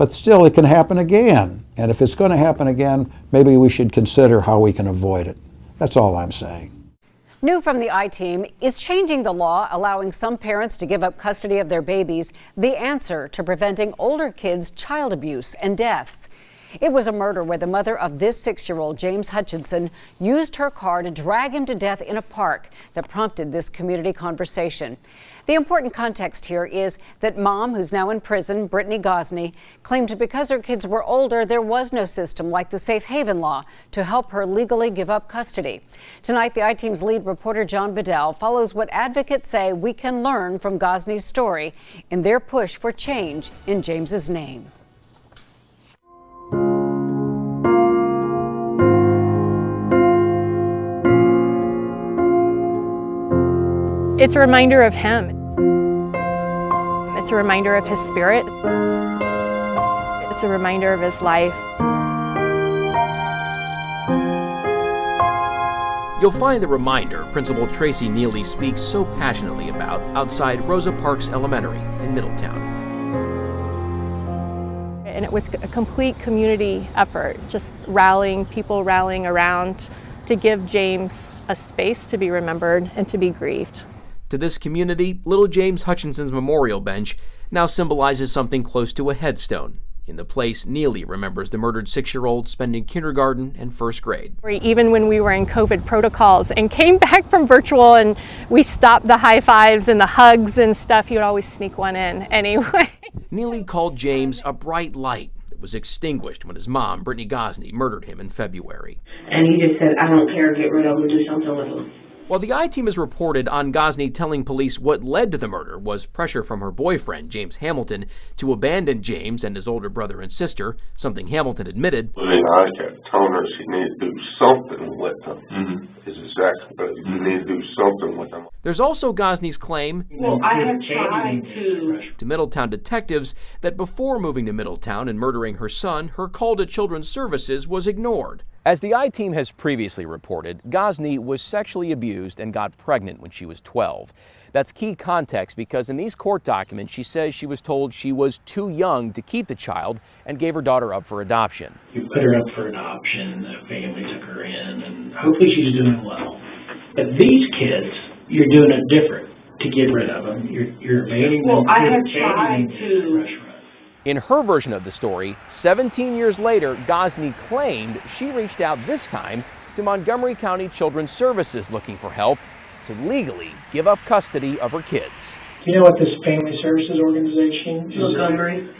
But still, it can happen again. And if it's going to happen again, maybe we should consider how we can avoid it. That's all I'm saying. New from the I-Team, is changing the law allowing some parents to give up custody of their babies the answer to preventing older kids' child abuse and deaths? It was a murder where the mother of this 6-year-old, James Hutchinson, used her car to drag him to death in a park that prompted this community conversation. The important context here is that mom, who's now in prison, Brittany Gosney, claimed because her kids were older, there was no system like the safe haven law to help her legally give up custody. Tonight, the I-Team's lead reporter, John Bedell, follows what advocates say we can learn from Gosney's story in their push for change in James's name. It's a reminder of him. It's a reminder of his spirit. It's a reminder of his life. You'll find the reminder Principal Tracy Neely speaks so passionately about outside Rosa Parks Elementary in Middletown. And it was a complete community effort, just people rallying around to give James a space to be remembered and to be grieved. To this community, little James Hutchinson's memorial bench now symbolizes something close to a headstone in the place Neely remembers the murdered 6-year-old spending kindergarten and first grade. Even when we were in COVID protocols and came back from virtual and we stopped the high fives and the hugs and stuff, he would always sneak one in anyway. Neely called James a bright light that was extinguished when his mom, Brittany Gosney, murdered him in February. And he just said, I don't care, get rid of him, do something with him. While the I-Team has reported on Gosney telling police what led to the murder was pressure from her boyfriend, James Hamilton, to abandon James and his older brother and sister, something Hamilton admitted. I kept telling her she needed to do something with them. Is exactly what you need to do something with them. There's also Gosney's claim I have tried to Middletown detectives that before moving to Middletown and murdering her son, her call to Children's Services was ignored. As the I-Team has previously reported, Gosney was sexually abused and got pregnant when she was 12. That's key context because in these court documents, she says she was told she was too young to keep the child and gave her daughter up for adoption. You put her up for adoption, the family took her in, and hopefully she's doing well. But these kids, you're doing it different to get rid of them. You're evading them. I have tried to. In her version of the story, 17 years later, Gosney claimed she reached out this time to Montgomery County Children's Services looking for help to legally give up custody of her kids. Do you know what this family services organization is? Montgomery?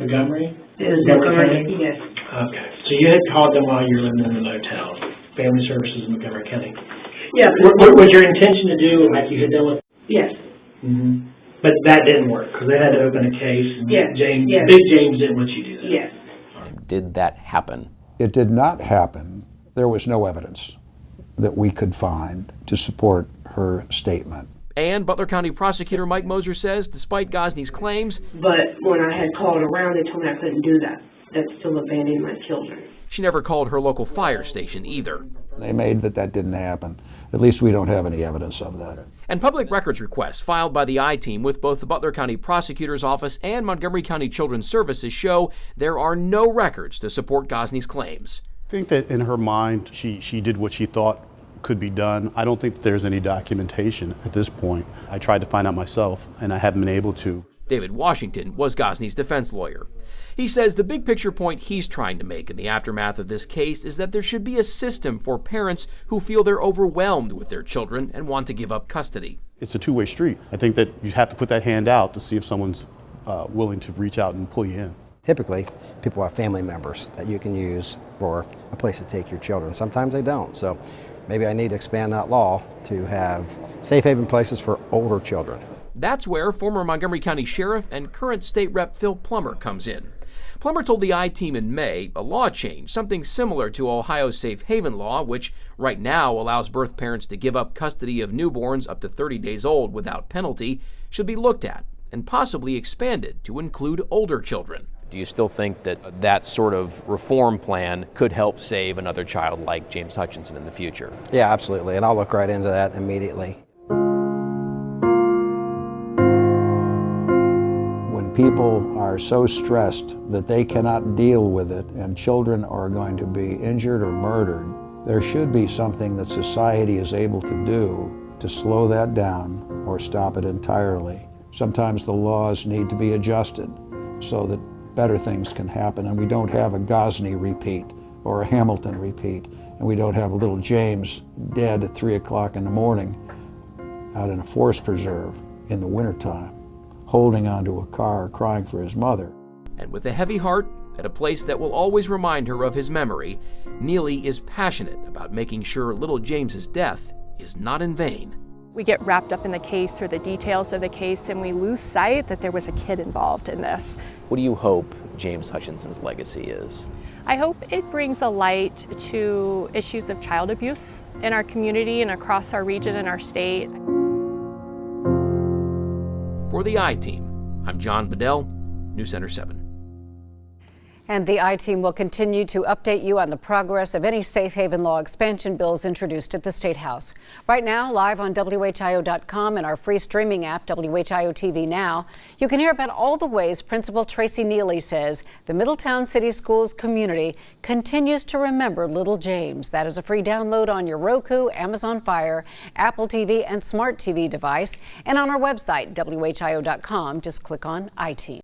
Is Montgomery? Yes. Okay. So you had called them while you were living in the motel. Family Services in Montgomery County. Yeah. What was your intention to do like you had done with? Yes. Mm-hmm. But that didn't work because they had to open a case and Big James didn't want you to do that. Yes. Did that happen? It did not happen. There was no evidence that we could find to support her statement. And Butler County Prosecutor Mike Moser says, despite Gosney's claims, but when I had called around, they told me I couldn't do that. That's still abandoning my children. She never called her local fire station either. They made that didn't happen. At least we don't have any evidence of that. And public records requests filed by the I-Team with both the Butler County Prosecutor's Office and Montgomery County Children's Services show there are no records to support Gosney's claims. I think that in her mind, she did what she thought could be done. I don't think that there's any documentation at this point. I tried to find out myself, and I haven't been able to. David Washington was Gosney's defense lawyer. He says the big picture point he's trying to make in the aftermath of this case is that there should be a system for parents who feel they're overwhelmed with their children and want to give up custody. It's a two-way street. I think that you have to put that hand out to see if someone's willing to reach out and pull you in. Typically, people have family members that you can use for a place to take your children. Sometimes they don't. So maybe I need to expand that law to have safe haven places for older children. That's where former Montgomery County Sheriff and current State Rep Phil Plummer comes in. Plummer told the I-Team in May a law change, something similar to Ohio's safe haven law, which right now allows birth parents to give up custody of newborns up to 30 days old without penalty, should be looked at and possibly expanded to include older children. Do you still think that that sort of reform plan could help save another child like James Hutchinson in the future? Yeah, absolutely, and I'll look right into that immediately. When when people are so stressed that they cannot deal with it and children are going to be injured or murdered, there should be something that society is able to do to slow that down or stop it entirely. Sometimes the laws need to be adjusted so that better things can happen and we don't have a Ghazni repeat or a Hamilton repeat, and we don't have a little James dead at 3 o'clock in the morning out in a forest preserve in the wintertime, holding onto a car crying for his mother. And with a heavy heart, at a place that will always remind her of his memory, Neely is passionate about making sure little James's death is not in vain. We get wrapped up in the case or the details of the case and we lose sight that there was a kid involved in this. What do you hope James Hutchinson's legacy is? I hope it brings a light to issues of child abuse in our community and across our region and our state. For the I-Team, I'm John Bedell, News Center 7. And the I-Team will continue to update you on the progress of any safe haven law expansion bills introduced at the State House. Right now, live on WHIO.com and our free streaming app, WHIO TV Now, you can hear about all the ways Principal Tracy Neely says the Middletown City Schools community continues to remember little James. That is a free download on your Roku, Amazon Fire, Apple TV, and Smart TV device. And on our website, WHIO.com, just click on I-Team.